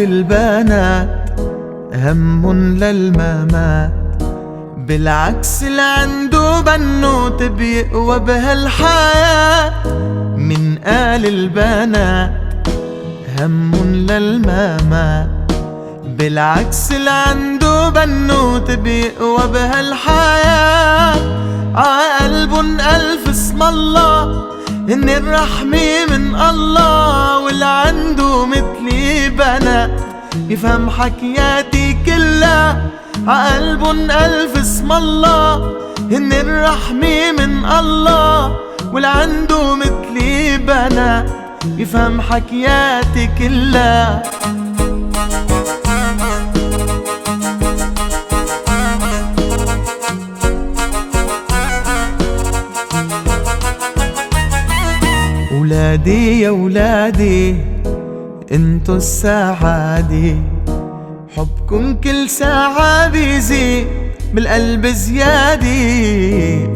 البنات هم للممات، بالعكس اللي عنده بنوت بيقوى بهالحياة. من قال البنات هم للممات، بالعكس اللي عنده بنوت بيقوى بهالحياة. عقلبن ألف اسم الله، إن الرحمة من الله، واللي عنده مثلي بنات يفهم حكياتي كلها. عقلبن ألف اسم الله، إن الرحمة من الله، واللي عنده مثلي بنات يفهم حكياتي كلها. ولادي يا ولادي انتو السعادة، حبكم كل ساعة بيزيد بالقلب زيادة.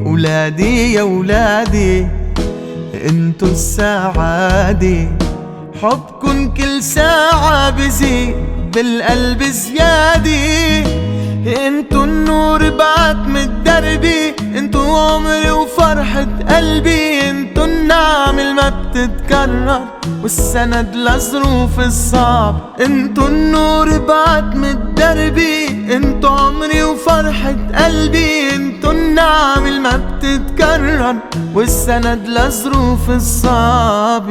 ولادي يا ولادي انتو السعادة، حبكم كل ساعة بيزيد بالقلب زيادة. انتو النور بعد من دربي، انتو عمري وفرحة قلبي، انتو النعم اللي ما بتتكرر والسند لظروف الصعب. انتو النور بعد من دربي، انتو عمري وفرحة قلبي، انتو النعم اللي ما بتتكرر والسند لظروف الصعب.